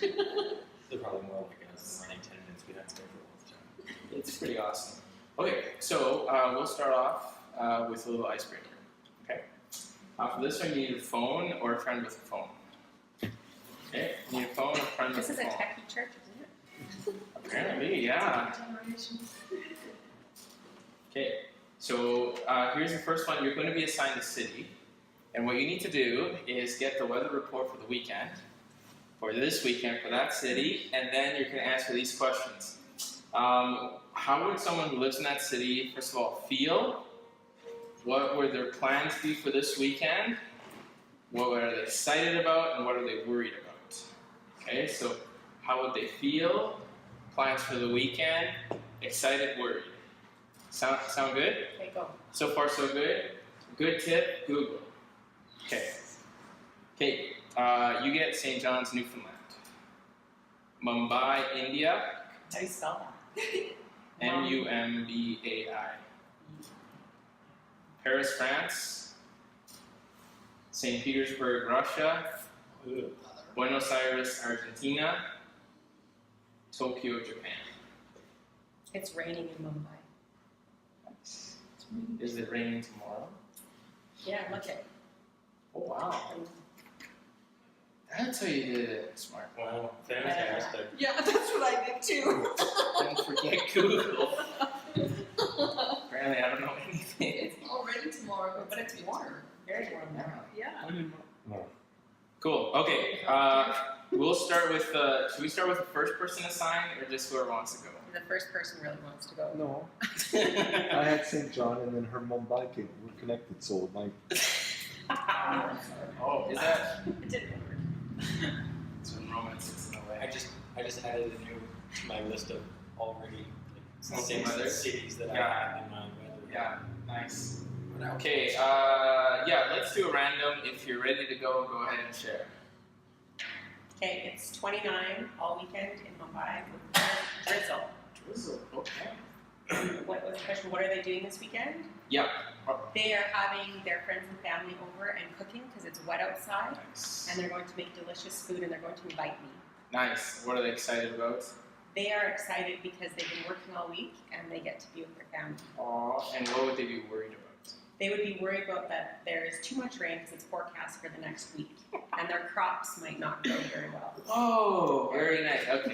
They're probably more like us running 10 minutes. We have to go for all the time. It's pretty awesome. Okay, so we'll start off with a little icebreaker. Okay. For this one, you need a phone or a friend with a phone. Okay, you need a phone or a friend with This a is a phone. techie church, isn't it? Apparently, yeah. Okay, so here's the first one. You're going to be assigned a city, and what you need to do is get the weather report for the weekend, for this weekend, for that city, and then you're going to answer these questions. How would someone who lives in that city, first of all, feel? What would their plans be for this weekend? What are they excited about, and what are they worried about? Okay, so how would they feel? Plans for the weekend? Excited, worried. Sound good? Okay, go. So far, so good. Good tip, Google. Okay. Okay, you get St. John's, Newfoundland. Mumbai, India. How do you spell that? Mumbai. Paris, France. St. Petersburg, Russia. Buenos Aires, Argentina. Tokyo, Japan. It's raining in Mumbai. Is it raining tomorrow? Yeah, look at. Oh wow. That's how you did it. Smart. Wow, fantastic. Yeah, that's what I did too. Don't forget Google. Apparently I don't know anything. It's already tomorrow, but it's warm. Very warm now. Yeah. Cool. Okay. We'll start with. Should we start with the first person assigned, or just whoever wants to go? The first person really wants to go. No, I had St. John and then her Mumbai came. We're connected, so it might. Oh, is that? It didn't work. It's when romance is in the way. I just added a new to my list of already like, Okay, 6 weather. cities that Yeah. I have in my weather. Yeah. Nice. Okay. Yeah. Let's do a random. If you're ready to go ahead and share. Okay, it's 29 all weekend in Mumbai with drizzle. Drizzle. Okay. What was the question? What are they doing this weekend? Yeah. They are having their friends and family over and cooking because it's wet outside, Nice. and they're going to make delicious food and they're going to invite me. Nice. What are they excited about? They are excited because they've been working all week and they get to be with their family. Aw. And what would they be worried about? They would be worried about that there is too much rain because it's forecast for the next week, and their crops might not grow very well. Oh, very nice. Okay.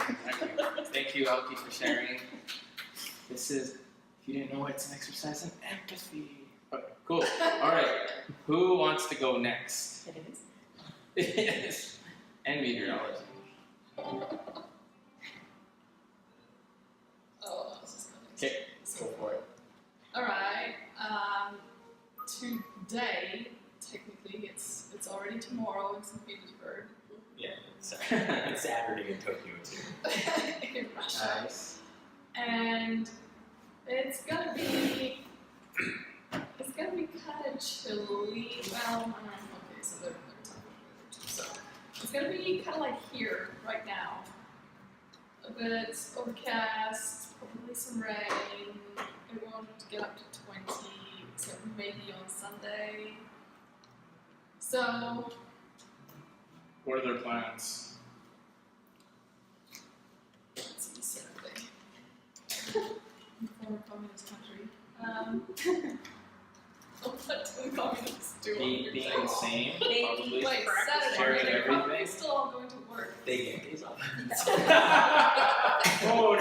Thank you, Elkie, for sharing. This is, if you didn't know, it's an exercise in empathy. Okay, cool. All right. Who wants to go next? It is. Yes. And meteorology. Oh, this is coming. Okay, go for it. Alright. Today, technically, it's already tomorrow in St. Petersburg. Yeah, it's Saturday in Tokyo too. In Russia. Nice. And it's gonna be kind of chilly. Well, okay, so they're talking weather too. So it's gonna be kind of like here right now. A bit overcast, probably some rain. It won't get up to 20, except maybe on Sunday. So What are their plans? let's see, Saturday. Former communist country. What do the communists do? Being insane, They probably. Wait, Sharing Saturday. They're everything. probably still all going to work. They get days off. Oh,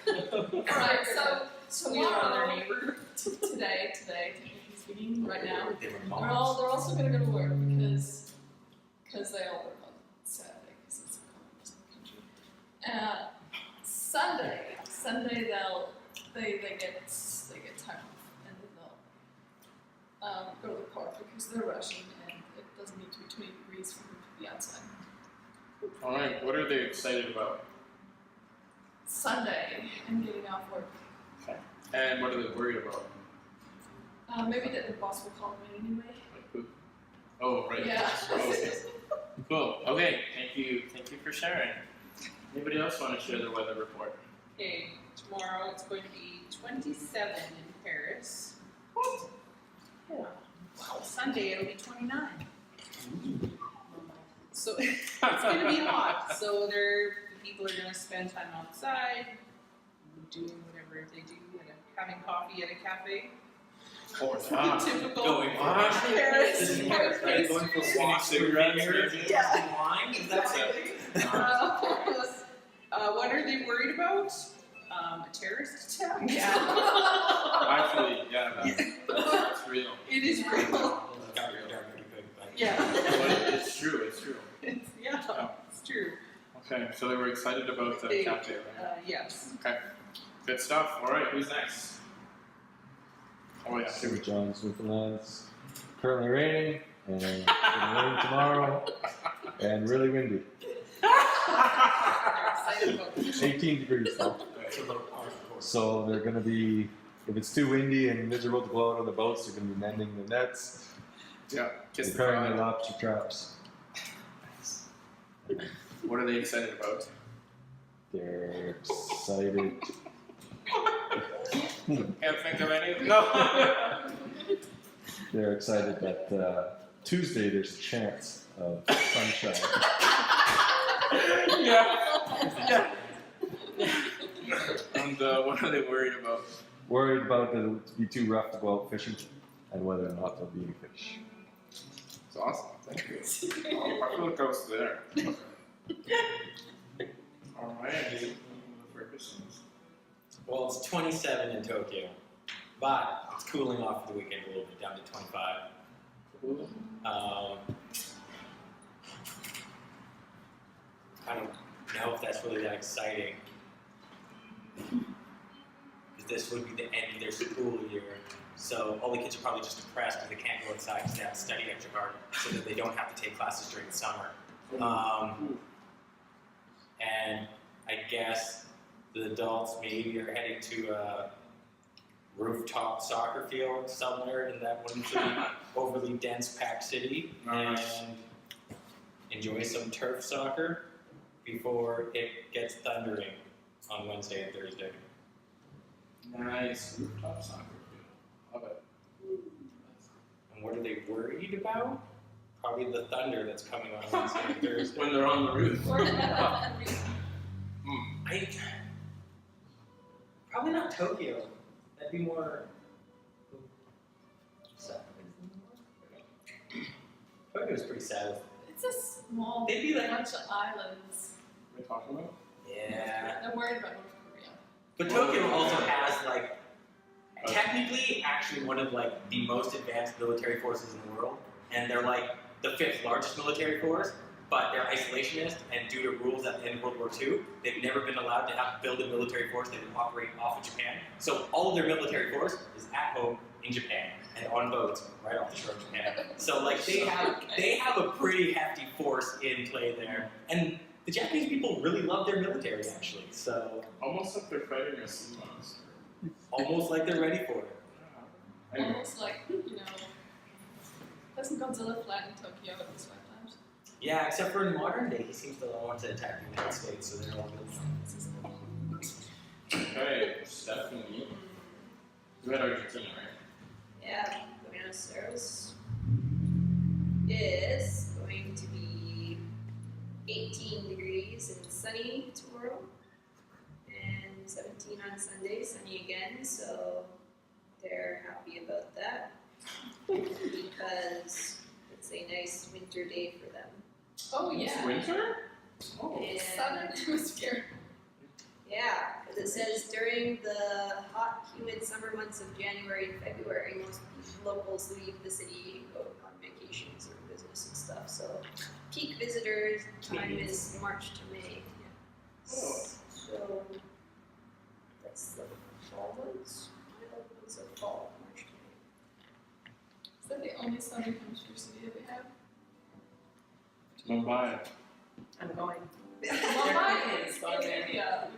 Alright, so We are tomorrow, their neighbor. today, technically speaking, right now, They were they're moms. also gonna go to work because they all work on Saturday because it's a communist country. Sunday they get time off and then they'll go to the park because they're Russian and it doesn't need to be 20 degrees for them to be outside. all right. What are they excited about? Sunday and getting off work. And what are they worried about? Maybe that the boss will call me anyway. Like who? Oh, right. Yeah. Okay. Cool. Okay. Thank you for sharing. Anybody else want to share their weather report? Okay, tomorrow it's going to be 27 in Paris. Wow. Sunday it'll be 29. So it's going to be hot. So people are gonna spend time outside, doing whatever they do, having coffee at a cafe. Oh, Typical Going for What? Paris. This is Paris, right? Going for walks, Cigarettes, vineyards, maybe? and wine. Is that what What are they worried about? A terrorist attack? Actually, yeah, that's real. It is real. Yeah. But it's true, it's true. It's true. Okay, so they were excited about the They- cafe, right? Yes. Good stuff. All right, who's next? Oh yeah. St. John's, Newfoundland's currently raining, and it's gonna rain tomorrow, and really windy. They're excited about it. 18 degrees though. It's a little hard, of course. So they're gonna be, if it's too windy and miserable to go out on the boats, they're gonna be mending the nets, Yeah. Kiss the preparing bride. the lobster traps. What are they excited about? They're excited. Can't think of any. No. They're excited that Tuesday there's a chance of sunshine. Yeah. And what are they worried about? Worried about that it would be too rough to go out fishing, and whether or not there'll be any fish. It's awesome. Thank you. I feel like I was there. All right. Well, it's 27 in Tokyo, but it's cooling off for the weekend a little bit, down to 25. I don't know if that's really that exciting. Because this would be the end of their school year. So all the kids are probably just depressed because they can't go outside because they have to study extra hard so that they don't have to take classes during the summer. And I guess the adults maybe are heading to a rooftop soccer field somewhere in that one pretty overly dense packed city Nice. and enjoy some turf soccer before it gets thundering on Wednesday and Thursday. Nice. Rooftop soccer field. Love it. And what are they worried about? Probably the thunder that's coming on Wednesday and Thursday. When they're on the roof. Probably not Tokyo. That'd be more. Sad. Tokyo's pretty sad. It's a small They'd be like, bunch of islands. What are we talking about? yeah. They're worried about North Korea. But Tokyo also has like, technically, actually one of like the most advanced military forces in the world, and they're like the 5th largest military force. But they're isolationist, and due to rules at the end of World War II, they've never been allowed to build a military force that would operate off of Japan. So all of their military force is at home in Japan and on boats right off the shore of Japan. So like they have a pretty hefty force in play there, and the Japanese people really love their military actually. So Almost like they're fighting a sea monster. almost like they're ready for it. Anyway. Almost like, doesn't Godzilla flatten Tokyo at least 5 times? Yeah, except for in modern day, he seems to want to attack the United States, so they're all good. Okay, Stephanie. You had Argentina, right? Yeah, Buenos Aires is going to be 18 degrees and sunny tomorrow, and 17 on Sunday, sunny again, so they're happy about that because it's a nice winter day for them. Oh It's yeah. winter? Oh. And Southern Hemisphere. yeah, because it says during the hot, humid summer months of January and February, most locals leave the city, go on vacations or business and stuff. So peak visitors time is March to May. Oh. So that's the fall months. It's a fall, March to Is that the only Southern Hemisphere city that we have? Mumbai. I'm going. Mumbai is in India,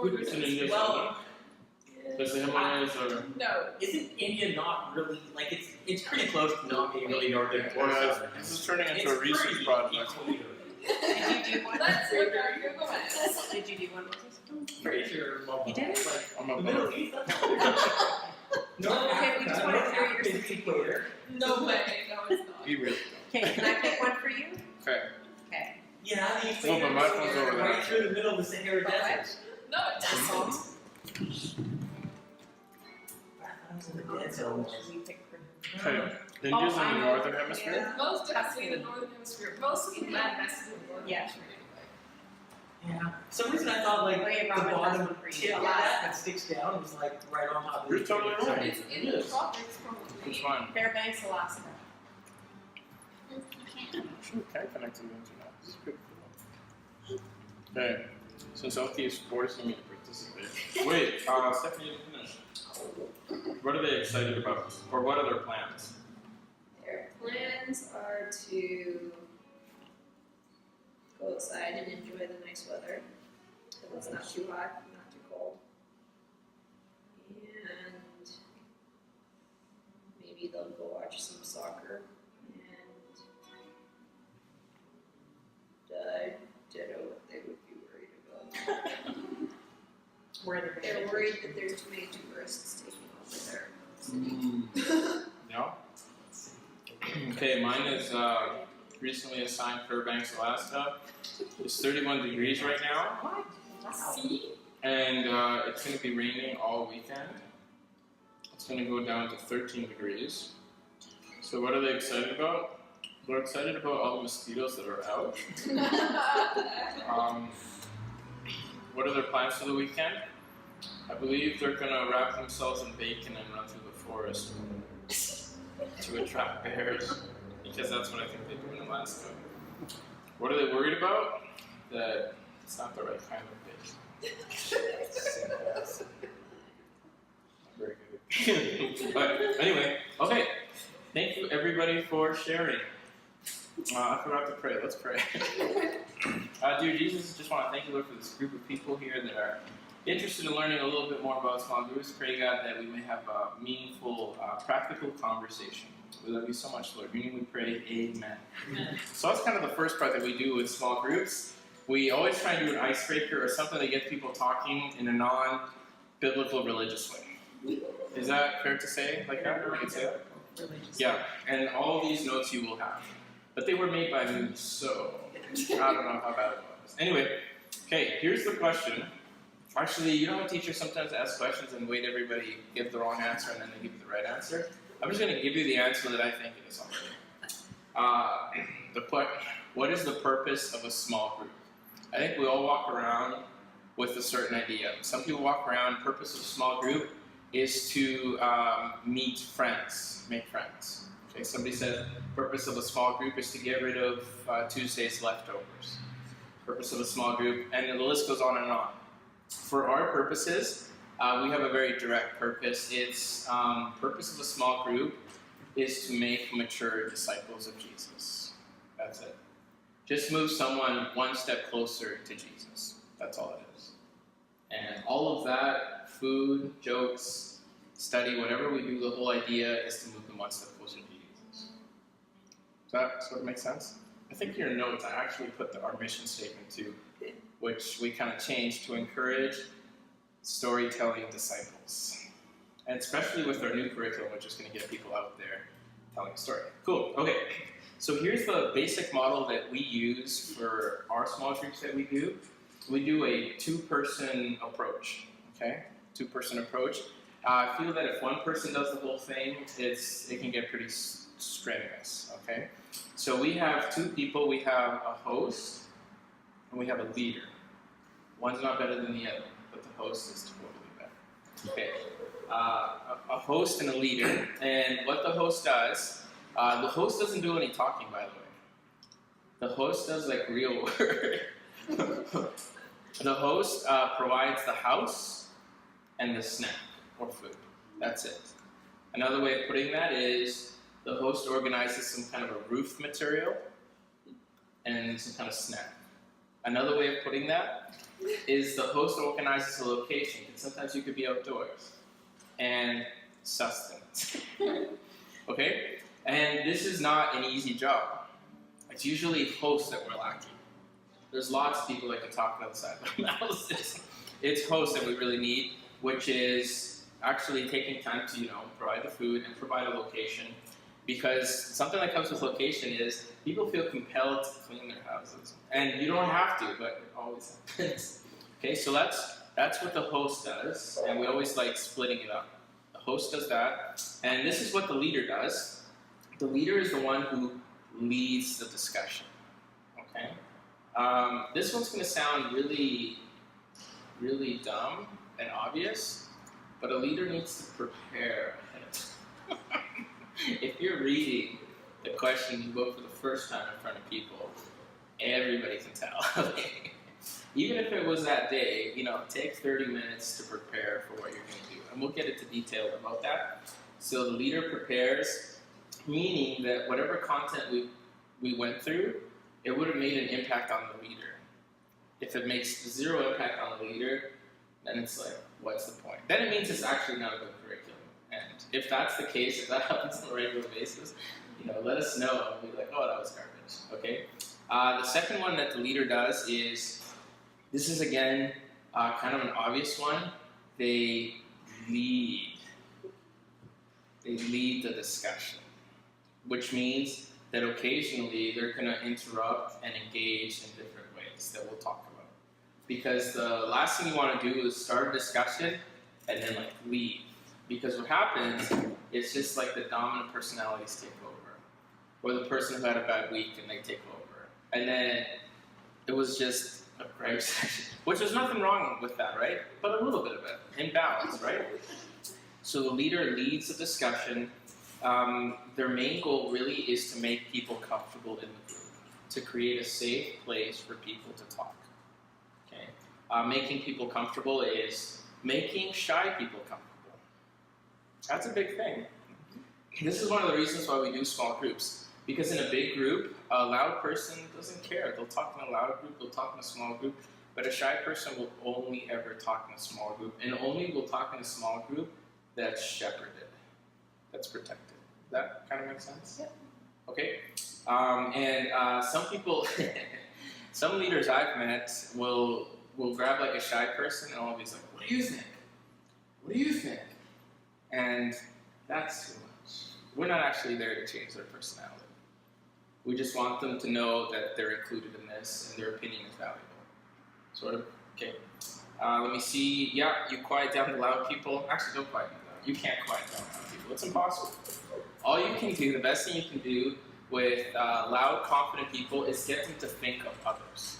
which is It's in India Well, somewhere. Does the Himalayas or No. Isn't India not really like it's pretty close to not being really northern or southern? this is turning into It's a research pretty project. equally. Did you do one? Let's look at Google Maps. Did you do one, Moses? Pretty sure You did? like I'm a the Middle East. North Okay, we just Africa, wanna North hear your Africa's the equator. No way. No, it's not. Be real. Okay, can I pick one for you? Okay. Okay. Yeah, the Oh, equator but my is phone's over there. right through the middle of the Sahara What? Desert. No, it doesn't. I thought it was in the dead zone. Okay. India's in the northern hemisphere. Yeah. Most definitely in the northern hemisphere. Mostly in that mess in the northern Yeah. hemisphere. Yeah. For some reason I thought like Wait, the Robert, bottom that's pretty tip of Alaska. that that sticks down was like right on top of You're the totally equator. right. It's in the tropics probably. Which one? Fairbanks, Alaska. Sure, can connect to the internet. This is pretty cool. Okay. Since Elkie is forcing me to participate. Wait, Stephanie didn't finish. What are they excited about? Or what are their plans? Their plans are to go outside and enjoy the nice weather, because it's not too hot, not too cold. And maybe they'll go watch some soccer, and I don't know what they would be worried about. Where they're They're gonna worried that there's too many tourists taking over their city. No? Okay, mine is recently assigned Fairbanks, Alaska. It's 31 degrees right now, See? and it's going to be raining all weekend. It's going to go down to 13 degrees. So what are they excited about? They're excited about all the mosquitoes that are out. What are their plans for the weekend? I believe they're going to wrap themselves in bacon and run through the forest to attract bears, because that's what I think they do in Alaska. What are they worried about? That it's not the right kind of bacon. Very good. But anyway, okay. Thank you everybody for sharing. I forgot to pray. Let's pray. Dear Jesus, just want to thank you, Lord, for this group of people here that are interested in learning a little bit more about small groups. Pray, God, that we may have a meaningful, practical conversation. We love you so much, Lord. In your name we pray, amen. So that's kind of the first part that we do with small groups. We always try and do an icebreaker or something that gets people talking in a non-biblical religious way. Is that fair to say? Like that? I can say that? Yeah, and all these notes you will have. But they were made by me, so I don't know how bad it was. Anyway, okay, here's the question. Actually, you know how teachers sometimes ask questions and wait everybody give the wrong answer and then they give you the right answer? I'm just going to give you the answer that I think it is already. What is the purpose of a small group? I think we all walk around with a certain idea. Some people walk around, purpose of a small group is to meet friends, make friends. Okay, somebody said purpose of a small group is to get rid of Tuesday's leftovers. Purpose of a small group, and the list goes on and on. For our purposes, we have a very direct purpose. It's purpose of a small group is to make mature disciples of Jesus. That's it. Just move someone one step closer to Jesus. That's all it is. And all of that, food, jokes, study, whatever we do, the whole idea is to move them one step closer to Jesus. Does that sort of make sense? I think in your notes I actually put our mission statement too, which we kind of changed to encourage storytelling disciples. And especially with our new curriculum, which is going to get people out there telling a story. Cool, okay. So here's the basic model that we use for our small groups that we do. We do a two-person approach, okay? Two-person approach. I feel that if one person does the whole thing, it can get pretty strenuous, okay? So we have two people. We have a host and we have a leader. One's not better than the other, but the host is totally better. Okay, a host and a leader. And what the host does, the host doesn't do any talking, by the way. The host does like real work. The host provides the house and the snack or food. That's it. Another way of putting that is the host organizes some kind of a roof material and some kind of snack. Another way of putting that is the host organizes a location, and sometimes you could be outdoors, and sustenance. Okay? And this is not an easy job. It's usually hosts that we're lacking. There's lots of people that can talk on the side of their mouths. It's hosts that we really need, which is actually taking time to, provide the food and provide a location. Because something that comes with location is people feel compelled to clean their houses. And you don't have to, but it always happens. Okay, so that's what the host does, and we always like splitting it up. The host does that, and this is what the leader does. The leader is the one who leads the discussion. Okay? This one's going to sound really, really dumb and obvious, but a leader needs to prepare ahead. If you're reading the question you wrote for the first time in front of people, everybody can tell. Even if it was that day, take 30 minutes to prepare for what you're going to do. And we'll get into detail about that. So the leader prepares, meaning that whatever content we went through, it would have made an impact on the leader. If it makes zero impact on the leader, then it's like, what's the point? Then it means it's actually not a good curriculum. And if that's the case, if that happens on a regular basis, let us know and be like, oh, that was garbage. Okay? The second one that the leader does is, this is again kind of an obvious one. They lead. They lead the discussion, which means that occasionally they're going to interrupt and engage in different ways that we'll talk about. Because the last thing you want to do is start a discussion and then leave. Because what happens is just like the dominant personalities take over, or the person who had a bad week and they take over, and then it was just a gripe session, which there's nothing wrong with that, right? But a little bit of it, in balance, right? So the leader leads the discussion. Their main goal really is to make people comfortable in the group, to create a safe place for people to talk. Okay, making people comfortable is making shy people comfortable. That's a big thing. This is one of the reasons why we do small groups. Because in a big group, a loud person doesn't care. They'll talk in a loud group, they'll talk in a small group, but a shy person will only ever talk in a small group, and only will talk in a small group that's shepherded, that's protected. Does that kind of make sense? Yep. Okay? Some people, some leaders I've met will grab a shy person and always like, what do you think? What do you think? And that's too much. We're not actually there to change their personality. We just want them to know that they're included in this and their opinion is valuable. Sort of? Okay. Let me see. Yeah, you quiet down the loud people. Actually, don't quiet them down. You can't quiet down loud people. It's impossible. All you can do, the best thing you can do with loud, confident people is get them to think of others.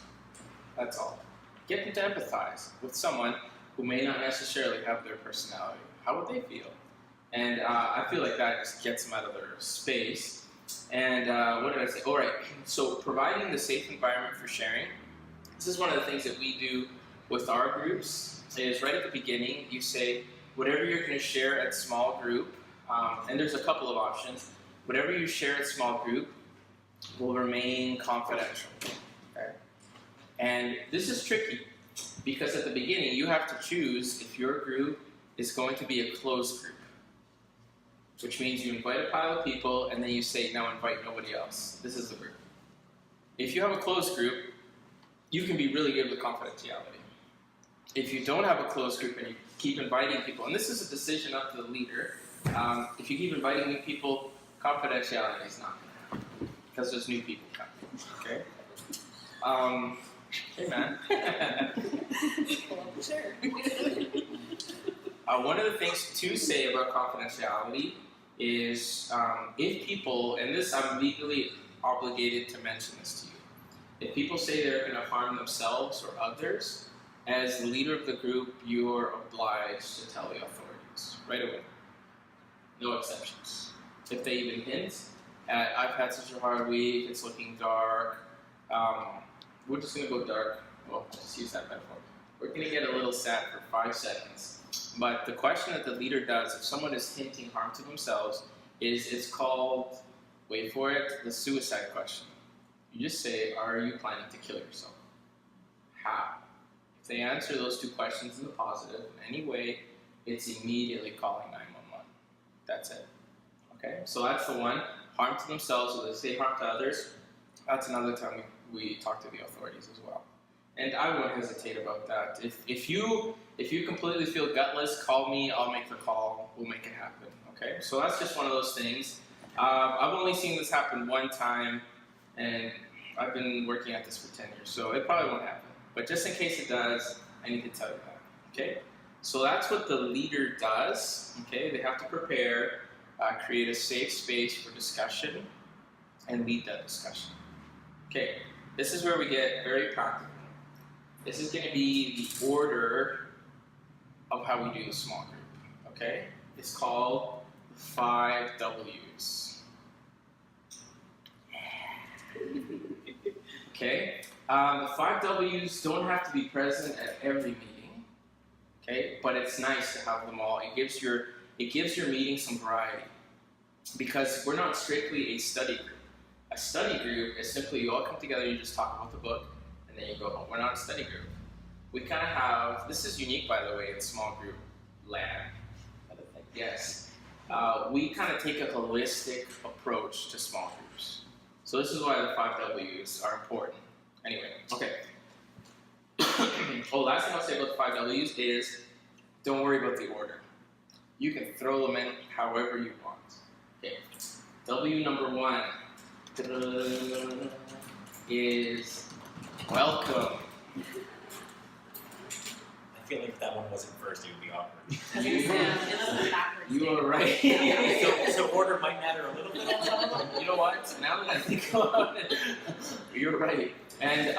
That's all. Get them to empathize with someone who may not necessarily have their personality. How would they feel? And I feel like that just gets them out of their space. And what did I say? All right, so providing the safe environment for sharing. This is one of the things that we do with our groups, is right at the beginning, you say, whatever you're going to share at small group, and there's a couple of options, whatever you share at small group will remain confidential. Okay? And this is tricky, because at the beginning, you have to choose if your group is going to be a closed group. Which means you invite a pile of people and then you say, now invite nobody else. This is the group. If you have a closed group, you can be really good with confidentiality. If you don't have a closed group and you keep inviting people, and this is a decision up to the leader, if you keep inviting new people, confidentiality is not going to happen because there's new people coming. Okay? Hey man. Sure. One of the things to say about confidentiality is if people, and this I'm legally obligated to mention this to you, if people say they're going to harm themselves or others, as the leader of the group, you're obliged to tell the authorities right away. No exceptions. If they even hint at, I've had such a hard week, it's looking dark, we're just going to go dark. Well, just use that metaphor. We're going to get a little sad for 5 seconds. But the question that the leader does, if someone is hinting harm to themselves, it's called, wait for it, the suicide question. You just say, are you planning to kill yourself? How? If they answer those 2 questions in the positive in any way, it's immediately calling 911. That's it. Okay? So that's the one. Harm to themselves, or they say harm to others. That's another time we talk to the authorities as well. And I won't hesitate about that. If you completely feel gutless, call me, I'll make the call, we'll make it happen, okay? So that's just one of those things I've only seen this happen one time, and I've been working at this for 10 years, so it probably won't happen. But just in case it does, I need to tell you that. Okay? So that's what the leader does. Okay? They have to prepare, create a safe space for discussion, and lead that discussion. Okay? This is where we get very practical. This is going to be the order of how we do a small group. Okay? It's called the 5 W's. Okay? The 5 W's don't have to be present at every meeting. Okay? But it's nice to have them all. It gives your meeting some variety. Because we're not strictly a study group. A study group is simply you all come together, you just talk about the book, and then you go home. We're not a study group. We kind of have, this is unique by the way in small group land. Yes. We kind of take a holistic approach to small groups. So this is why the 5 W's are important. Anyway, okay. Last thing I'll say about the 5 W's is don't worry about the order. You can throw them in however you want. Okay. W number 1 is welcome. I feel like if that one wasn't first, it would be awkward. You are right. So order might matter a little bit on some of them. You know what? Now that I think about it, you're right. And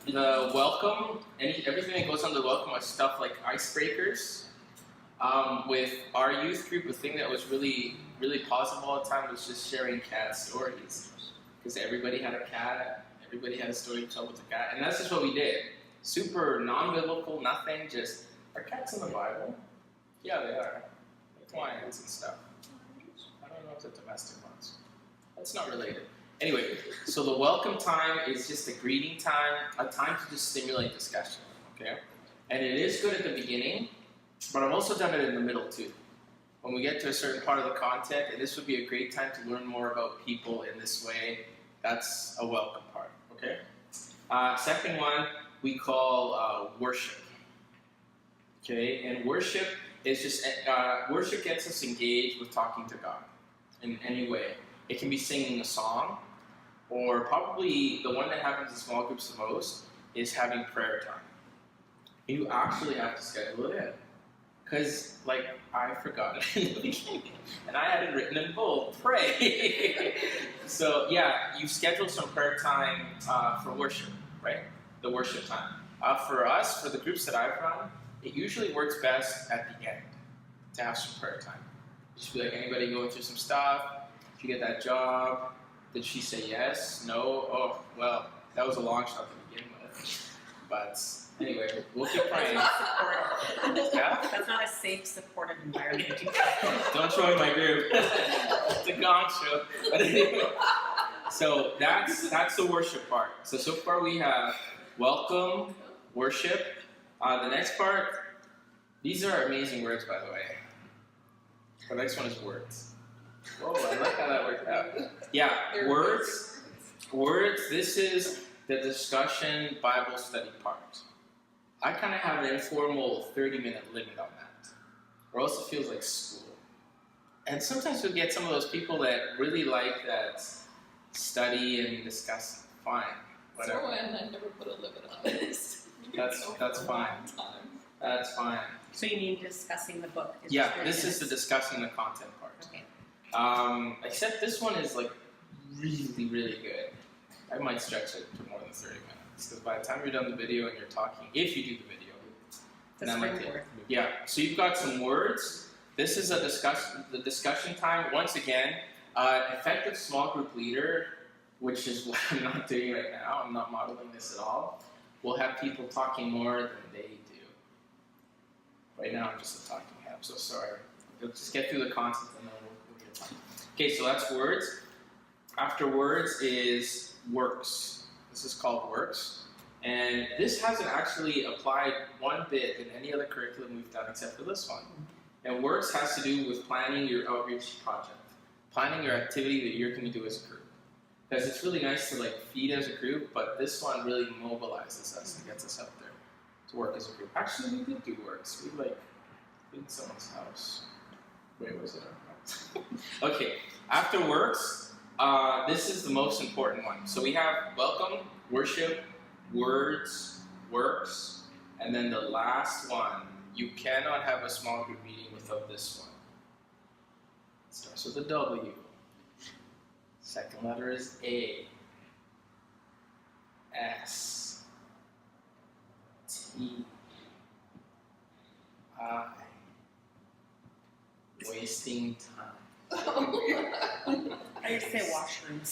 the welcome, everything that goes under welcome is stuff like icebreakers. With our youth group, the thing that was really, really positive all the time was just sharing cat stories. Because everybody had a cat, everybody had a story to tell with a cat, and that's just what we did. Super non-biblical, nothing, just, are cats in the Bible? Yeah, they are. Like lions and stuff. I don't know if they're domestic ones. That's not related. Anyway, so the welcome time is just a greeting time, a time to just stimulate discussion, okay? And it is good at the beginning, but I've also done it in the middle too. When we get to a certain part of the content, and this would be a great time to learn more about people in this way, that's a welcome part, okay? Second one, we call worship, okay? And worship is just, worship gets us engaged with talking to God in any way. It can be singing a song, or probably the one that happens in small groups the most is having prayer time. You actually have to schedule it in. Because, like, I forgot it in the beginning, and I had it written in bold, pray. So, yeah, you schedule some prayer time for worship, right? The worship time. For us, for the groups that I've run, it usually works best at the end to have some prayer time. Just be like, anybody going through some stuff? Did you get that job? Did she say yes? No? Oh, well, that was a long shot to begin with. But anyway, we'll keep praying. That's not supportive. Yeah? That's not a safe, supportive environment. Don't join my group. It's a gong show. But anyway, so that's the worship part. So far we have welcome, worship. The next part, these are amazing words, by the way. The next one is words. Whoa, I like how that worked out. Yeah, words. Words, this is the discussion Bible study part. I kind of have an informal 30-minute limit on that, or else it feels like school. And sometimes we get some of those people that really like that study and discuss. Fine, whatever. So and I never put a limit on this. That's fine. That's fine. So you mean discussing the book? Is Yeah, 30 this is the minutes. discussing the content part. Okay. Except this one is like really, really good. I might stretch it to more than 30 minutes. Because by the time you're done the video and you're talking, if you do the video, The that might take. springboard. Yeah, so you've got some words. This is the discussion time. Once again, effective small group leader, which is what I'm not doing right now. I'm not modeling this at all. We'll have people talking more than they do. Right now, I'm just a talking head. I'm so sorry. We'll just get through the content and then we'll get talking. Okay, so that's words. After words is works. This is called works. And this hasn't actually applied one bit in any other curriculum we've done except for this one. And works has to do with planning your outreach project, planning your activity that you're going to do as a group. Because it's really nice to like feed as a group, but this one really mobilizes us and gets us up there to work as a group. Actually, we did do works. We like cleaned someone's house. Wait, was it our house? Okay, after works, this is the most important one. So we have welcome, worship, words, works, and then the last one. You cannot have a small group meeting without this one. It starts with a W. Second letter is A. S. T. I. Wasting time. I used to say washrooms.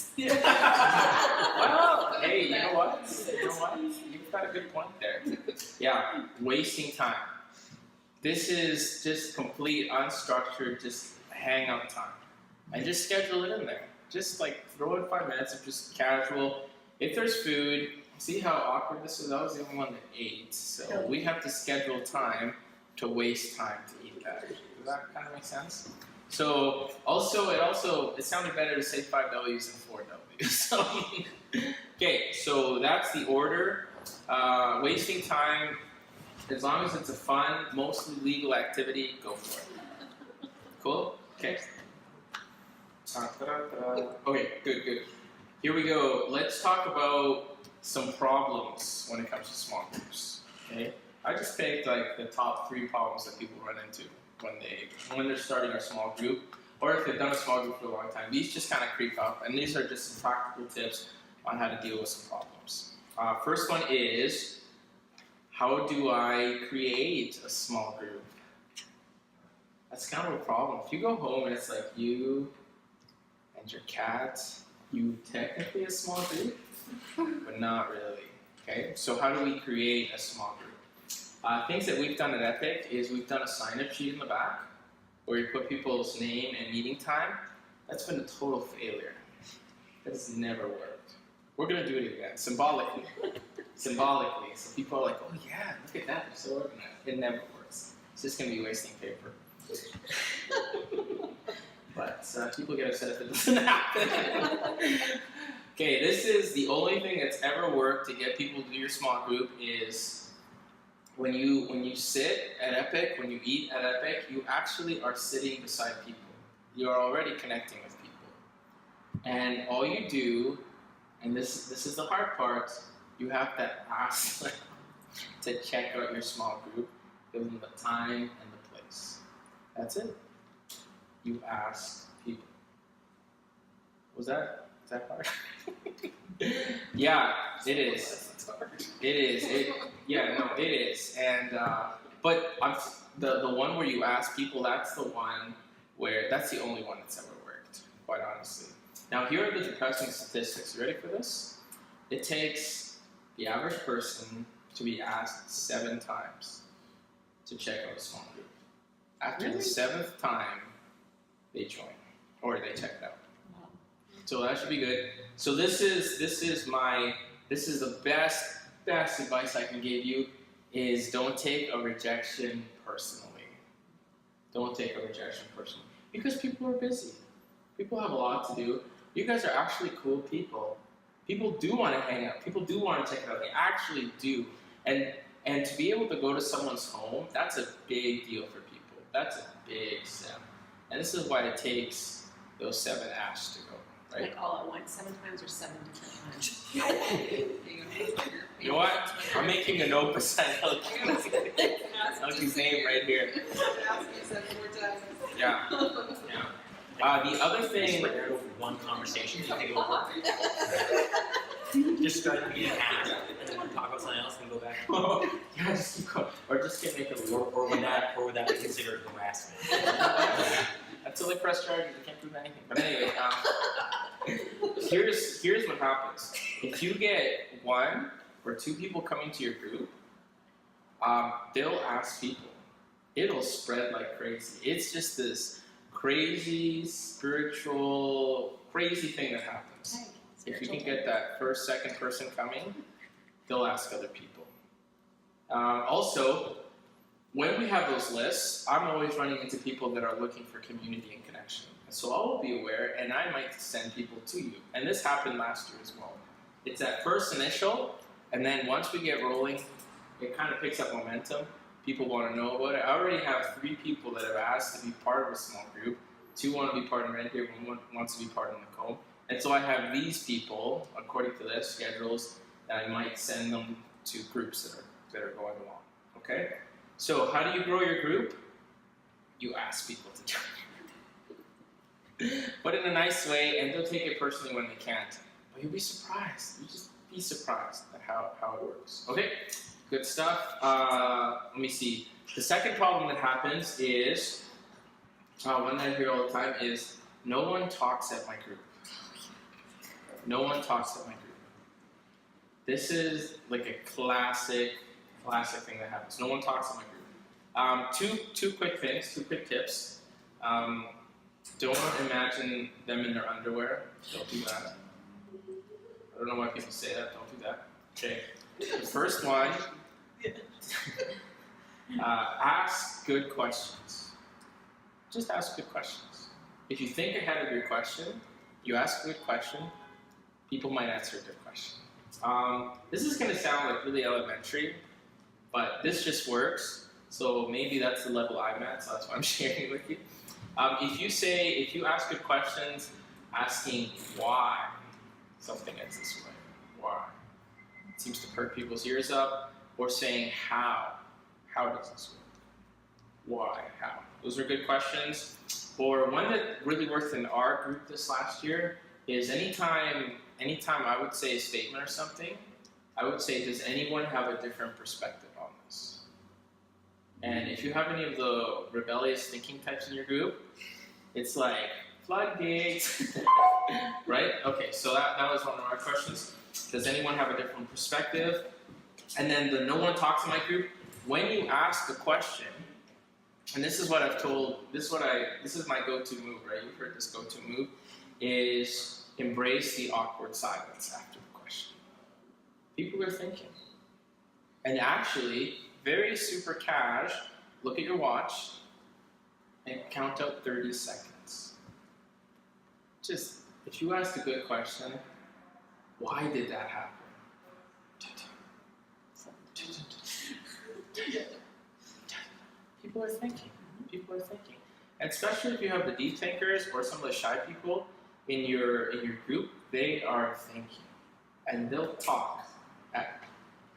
Well, hey, you know what? You've got a good point there. Yeah, wasting time. This is just complete unstructured, just hang out time. And just schedule it in there. Just like throw in 5 minutes of just casual. If there's food, see how awkward this is? I was the only one that ate. So we have to schedule time to waste time to eat that. Does that kind of make sense? So it sounded better to say 5 W's than 4 W's. So, okay, so that's the order. Wasting time, as long as it's a fun, mostly legal activity, go for it. Cool? Okay. Okay, good. Here we go. Let's talk about some problems when it comes to small groups. Okay? I just picked like the top 3 problems that people run into when they're starting a small group, or if they've done a small group for a long time. These just kind of creep up, and these are just some practical tips on how to deal with some problems. First one is, how do I create a small group? That's kind of a problem. If you go home and it's like you and your cat, you technically a small group, but not really. Okay, so how do we create a small group? Things that we've done at Epic is we've done a sign-up sheet in the back where you put people's name and meeting time. That's been a total failure. That has never worked. We're going to do it again, symbolically. So people are like, oh yeah, look at that, they're so organized. It never works. It's just going to be wasting paper. But people get upset if it doesn't happen. Okay, this is the only thing that's ever worked to get people to do your small group is when you sit at Epic, when you eat at Epic, you actually are sitting beside people. You're already connecting with people. And all you do, and this is the hard part, you have to ask them to check out your small group, give them the time and the place. That's it. You ask people. Is that hard? Yeah, it is. It is. It is. And but the one where you ask people, that's the only one that's ever worked, quite honestly. Now here are the depressing statistics. You ready for this? It takes the average person to be asked 7 times to check out a small group. After the 7th time, they join or they check it out. So that should be good. So this is the best advice I can give you is don't take a rejection personally. Don't take a rejection personally. Because people are busy. People have a lot to do. You guys are actually cool people. People do want to hang out. People do want to check it out. They actually do. And to be able to go to someone's home, that's a big deal for people. That's a big step. And this is why it takes those 7 acts to go. Right? Like all at once, 7 times or 7 different times. You know what? I'm making a note beside Elgie's name right here. Yeah. The other thing. Just over one conversation, you take it over. Just start the meeting half, and then talk about something else, and go back. Yeah, just keep going. Or just make a Or would that be considered harassment? Until they press charges, they can't prove anything. But anyway, here's what happens. If you get 1 or 2 people coming to your group, they'll ask people. It'll spread like crazy. It's just this crazy, spiritual, crazy thing that happens. If you can get that first, second person coming, they'll ask other people. Also, when we have those lists, I'm always running into people that are looking for community and connection. And so I will be aware, and I might send people to you. And this happened last year as well. It's that first initial, and then once we get rolling, it kind of picks up momentum. People want to know about it. I already have 3 people that have asked to be part of a small group. 2 want to be part in Red Deer, 1 wants to be part in Macomb. And so I have these people, according to their schedules, that I might send them to groups that are going along. Okay? So how do you grow your group? You ask people to join your group. But in a nice way, and they'll take it personally when they can't. But you'll be surprised. You just be surprised at how it works. Okay? Good stuff. Let me see. The second problem that happens is, one that I hear all the time is, no one talks at my group. No one talks at my group. This is like a classic thing that happens. No one talks at my group. Two quick things, 2 quick tips. Don't imagine them in their underwear. Don't do that. I don't know why people say that. Don't do that. Okay. The first one, ask good questions. Just ask good questions. If you think ahead of your question, you ask a good question, people might answer a good question. This is going to sound like really elementary, but this just works. So maybe that's the level I'm at, so that's why I'm sharing it with you. If you ask good questions, asking why something is this way, why, it seems to perk people's ears up, or saying how does this work, why, how. Those are good questions. Or one that really worked in our group this last year is anytime I would say a statement or something, I would say, does anyone have a different perspective on this? And if you have any of the rebellious thinking types in your group, it's like, floodgates, right? Okay, so that was one of our questions. Does anyone have a different perspective? And then the no one talks in my group, when you ask the question, and this is what I've told, this is my go-to move, right? You've heard this go-to move, is embrace the awkward silence after the question. People are thinking. And actually, very super cash, look at your watch and count out 30 seconds. Just, if you ask a good question, why did that happen? People are thinking. People are thinking. And especially if you have the deep thinkers or some of the shy people in your group, they are thinking. And they'll talk at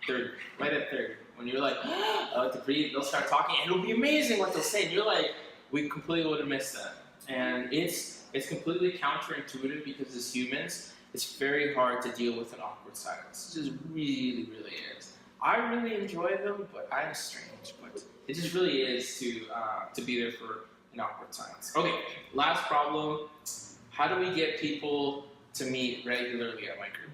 30, right at 30. When you're like, to breathe, they'll start talking, and it'll be amazing what they'll say. And you're like, we completely would have missed that. And it's completely counterintuitive because as humans, it's very hard to deal with an awkward silence. It just really, really is. I really enjoy them, but I'm strange. But it just really is to be there for an awkward silence. Okay, last problem. How do we get people to meet regularly at my group?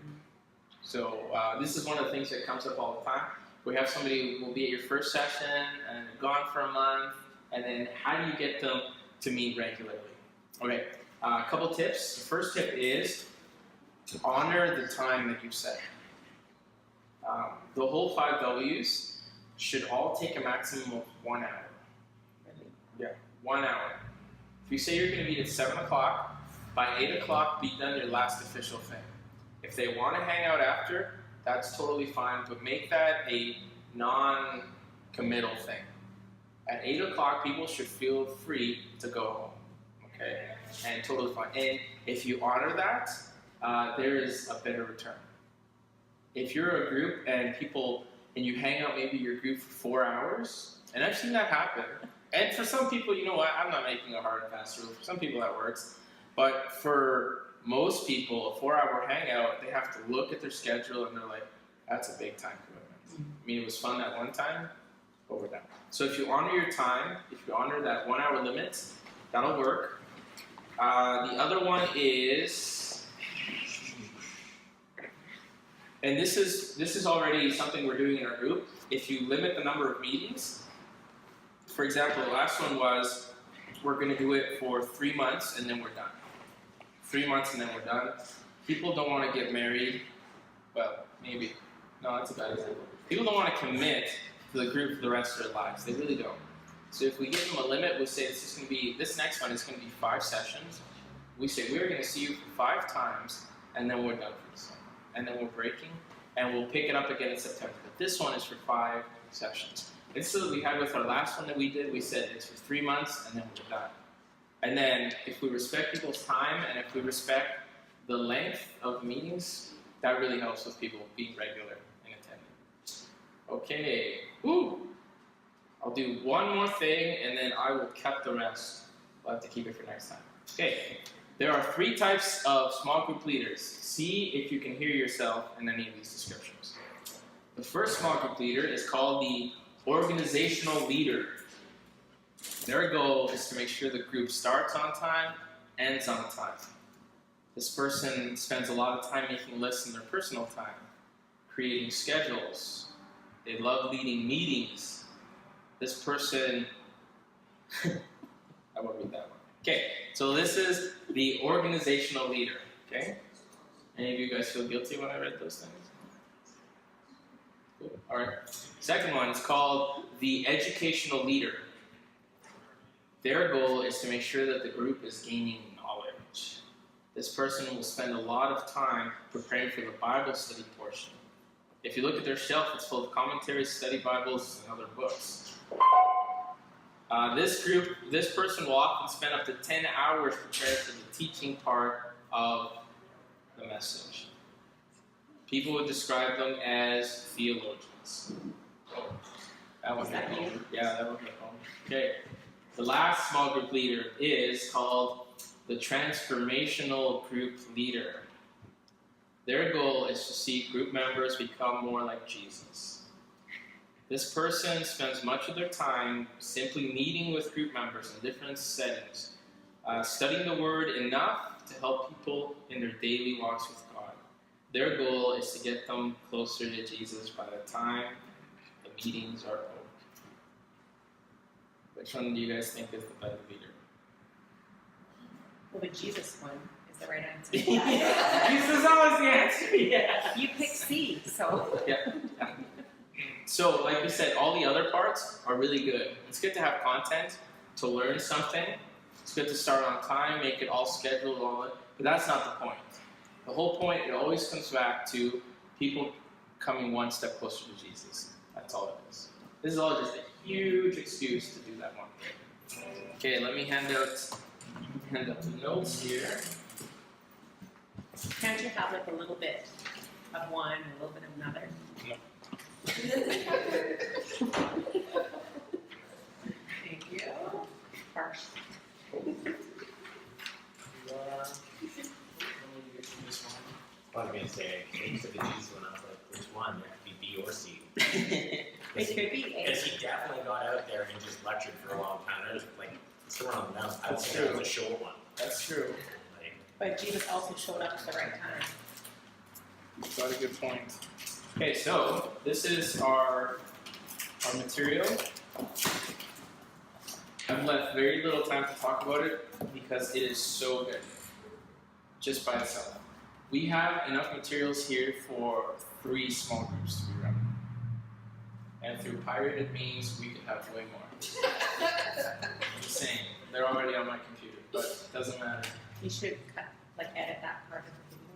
So this is one of the things that comes up all the time. We have somebody who will be at your first session and gone for a month, and then how do you get them to meet regularly? Okay, a couple tips. The first tip is to honor the time that you set. The whole 5 W's should all take a maximum of 1 hour. Yeah, 1 hour. If you say you're going to meet at 7 o'clock, by 8 o'clock, be done your last official thing. If they want to hang out after, that's totally fine, but make that a non-committal thing. At 8 o'clock, people should feel free to go home, okay? And totally fine. And if you honor that, there is a better return. If you're a group and you hang out maybe your group for 4 hours, and I've seen that happen. And for some people, you know what, I'm not making a hard and fast rule. For some people that works. But for most people, a 4-hour hangout, they have to look at their schedule and they're like, that's a big time commitment. I mean, it was fun that one time, but we're done. So if you honor your time, if you honor that 1 hour limit, that'll work. The other one is, and this is already something we're doing in our group. If you limit the number of meetings, for example, the last one was, we're going to do it for 3 months and then we're done. 3 months and then we're done. People don't want to get married. Well, maybe. No, that's a bad example. People don't want to commit to the group for the rest of their lives. They really don't. So if we give them a limit, we'll say this next one is going to be 5 sessions. We say we're going to see you for 5 times and then we're done for the summer. And then we're breaking and we'll pick it up again in September. But this one is for 5 sessions. And so we had with our last one that we did, we said it's for 3 months and then we're done. And then if we respect people's time and if we respect the length of meetings, that really helps with people being regular in attending. Okay. Woo! I'll do one more thing and then I will cut the rest. We'll have to keep it for next time. Okay. There are 3 types of small group leaders. See if you can hear yourself in any of these descriptions. The first small group leader is called the organizational leader. Their goal is to make sure the group starts on time, ends on time. This person spends a lot of time making lists in their personal time, creating schedules. They love leading meetings. This person, I won't read that one. Okay, so this is the organizational leader, okay? Any of you guys feel guilty when I read those things? Cool. All right. Second one is called the educational leader. Their goal is to make sure that the group is gaining knowledge. This person will spend a lot of time preparing for the Bible study portion. If you look at their shelf, it's full of commentaries, study Bibles, and other books. This person will often spend up to 10 hours preparing for the teaching part of the message. People would describe them as theologians. Oh, that one Is that hit you? home. Yeah, that one hit home. Okay. The last small group leader is called the transformational group leader. Their goal is to see group members become more like Jesus. This person spends much of their time simply meeting with group members in different settings, studying the Word enough to help people in their daily walks with God. Their goal is to get them closer to Jesus by the time the meetings are over. Which one do you guys think is the better leader? Well, the Jesus one is the right answer. Jesus is always the answer, yeah. You pick C, so. Yeah. So, like we said, all the other parts are really good. It's good to have content, to learn something. It's good to start on time, make it all scheduled, all that. But that's not the point. The whole point, it always comes back to people coming one step closer to Jesus. That's all it is. This is all just a huge excuse to do that one thing. Okay, let me hand out the notes here. Can't you have like a little bit of one, a little bit of another? Thank you. Harsh. I was gonna say, I used to the Jesus one. I was like, which one? There could be B or C. It could be A. Because he definitely got out there and just lectured for a long time. It was like, somewhere on the mouse. I would say that was a short one. That's true. Like, But Jesus also showed up at the right time. Got a good point. Okay, so this is our material. I've left very little time to talk about it because it is so good, just by itself. We have enough materials here for 3 small groups to be running. And through pirated means, we could have way more. I'm just saying, they're already on my computer, but it doesn't matter. You should cut, like edit that part of the video.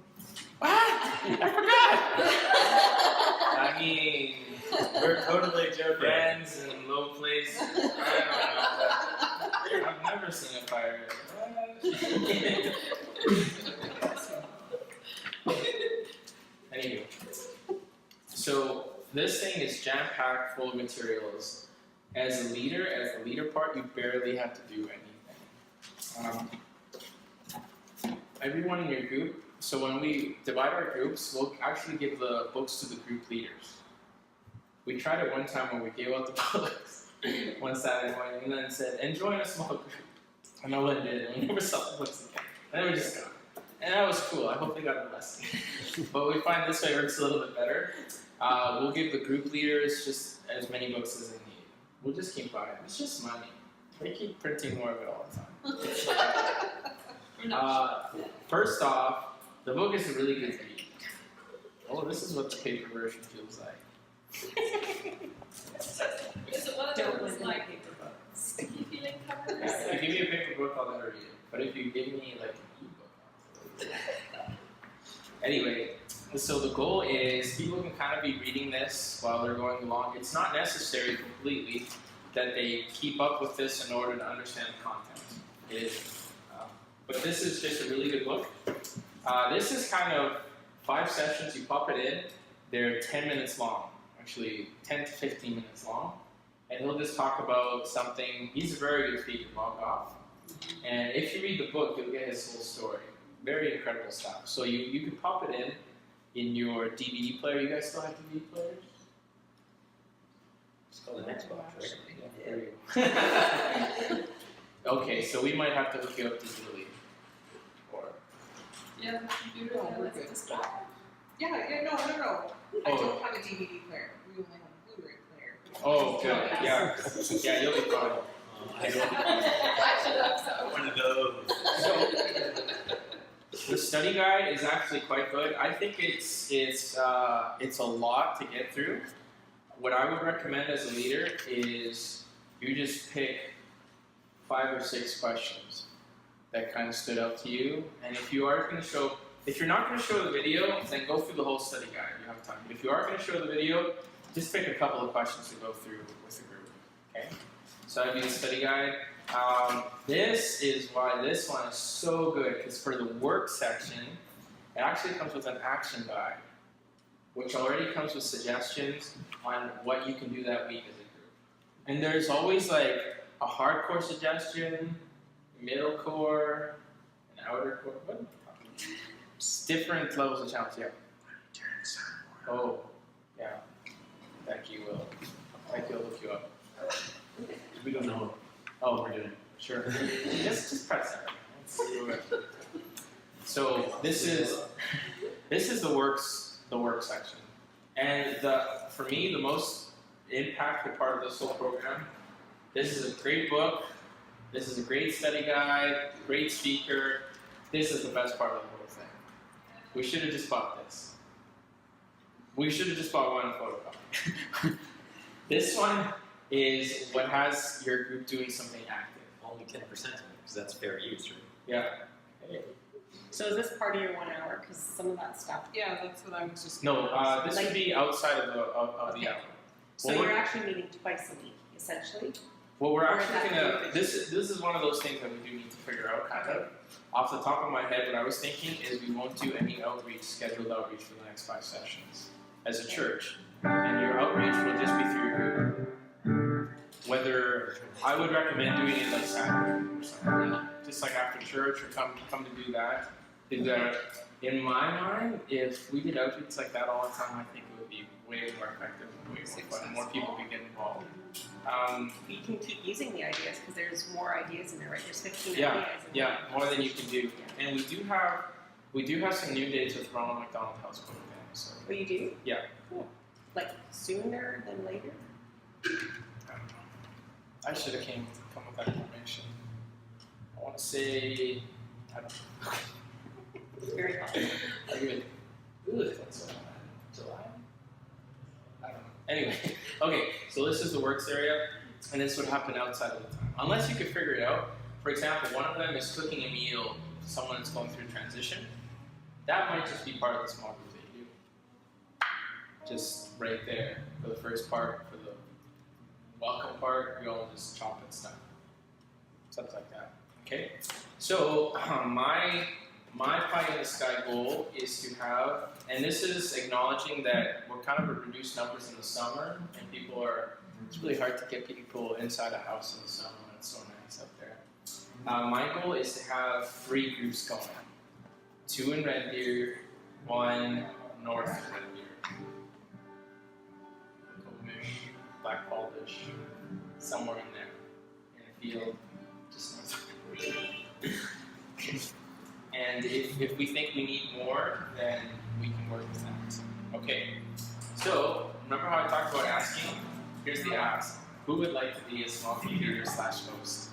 I mean, we're totally joking. friends in low places. I don't know. I've never seen a pirate. Anywho, so this thing is jam-packed full of materials. As the leader part, you barely have to do anything. Everyone in your group, so when we divide our groups, we'll actually give the books to the group leaders. We tried it one time when we gave out the books one Saturday morning and then said, enjoy in a small group. And no one did it, and we never saw the books again. And they were just gone. And that was cool. I hope they got a lesson. But we find this way works a little bit better. We'll give the group leaders just as many books as they need. We'll just keep buying. It's just money. They keep printing more of it all the time. First off, the book is a really good read. Oh, this is what the paper version feels like. Is it one of Don't those look like like paper book. sticky feeling covers? If you give me a paper book, I'll never read it. But if you give me like an ebook, anyway, so the goal is people can kind of be reading this while they're going along. It's not necessary completely that they keep up with this in order to understand the content. It is. But this is just a really good book. This is kind of 5 sessions. You pop it in. They're 10 minutes long. Actually, 10 to 15 minutes long. And he'll just talk about something. He's a very good speaker, Bob Goff. And if you read the book, you'll get his whole story. Very incredible stuff. So you can pop it in your DVD player. You guys still have DVD players? It's called an Xbox, right? Yeah, there you go. Okay, so we might have to hook you up digitally. Or Yeah, the computer, Oh, we're that's good. this guy. Yeah, no. I Oh. don't have a DVD player. We only have a Blu-ray player. oh, good. Yeah, yeah, you'll be fine. I don't I should have so. one of those. The study guide is actually quite good. I think it's a lot to get through. What I would recommend as a leader is you just pick 5 or 6 questions that kind of stood out to you, and if you're not going to show the video, then go through the whole study guide. You have time. But if you are going to show the video, just pick a couple of questions to go through with the group. Okay. So that'd be the study guide. This is why this one is so good, because for the work section, it actually comes with an action guide, which already comes with suggestions on what you can do that week as a group. And there's always like a hardcore suggestion, middle core, an outer core. What? It's different levels of challenge. Yeah. Oh, yeah. Thank you, Will. Thank you. I'll look you up. We don't know. Oh, we're doing it. Sure. just press it. So this is the work section, and for me the most impactful part of this whole program. This is a great book. This is a great study guide. Great speaker. This is the best part of the whole thing. We should have just bought this. We should have just bought one and photocopy. This one is what has your group doing something active. Only 10% of it, because that's fair use, right? Yeah. So is this part of your 1 hour? Because some of that stuff. Yeah, that's what I was just. No, this would be outside of the Okay. hour. So Well, you're we're- actually meeting twice a week, essentially. Well, we're Or is actually that gonna. the This is one of those things that we do need to figure out. Kind of off the top of my head, what I was thinking is we won't do any scheduled outreach for the next 5 sessions as a church, and your outreach will just be through your group. Whether I would recommend doing it like Saturday or something, just like after church or come to do that. Is that in my mind, if we did outreach like that all the time, I think it would be way more effective and way more fun. More people could get involved. We can keep using the ideas because there's more ideas in there, right? There's 15 Yeah, ideas. In yeah, there. more than you can do. And we do have some new dates with Ronald McDonald House Program. So Oh, you do? Yeah. Cool. Like sooner than later? I don't know. I should have come with that information. I want to say I don't know. Very hot. I really, that's July? I don't know. Anyway, okay, so this is the works area, and this would happen outside of the time. Unless you could figure it out. For example, one of them is cooking a meal to someone that's going through transition. That might just be part of the small group that you do. Just right there for the first part, for the welcome part, we all just chop and stuff. Something like that. Okay? So my pie in the sky goal is to have, and this is acknowledging that we're kind of at reduced numbers in the summer, and it's really hard to get people inside a house in the summer when it's so nice up there. My goal is to have 3 groups going. 2 in Red Deer, 1 north of Red Deer. Comish, Black Baldish, somewhere in there, in a field, just north of Red Deer. And if we think we need more, then we can work with that. Okay, so remember how I talked about asking? Here's the ask. Who would like to be a small group leader / host?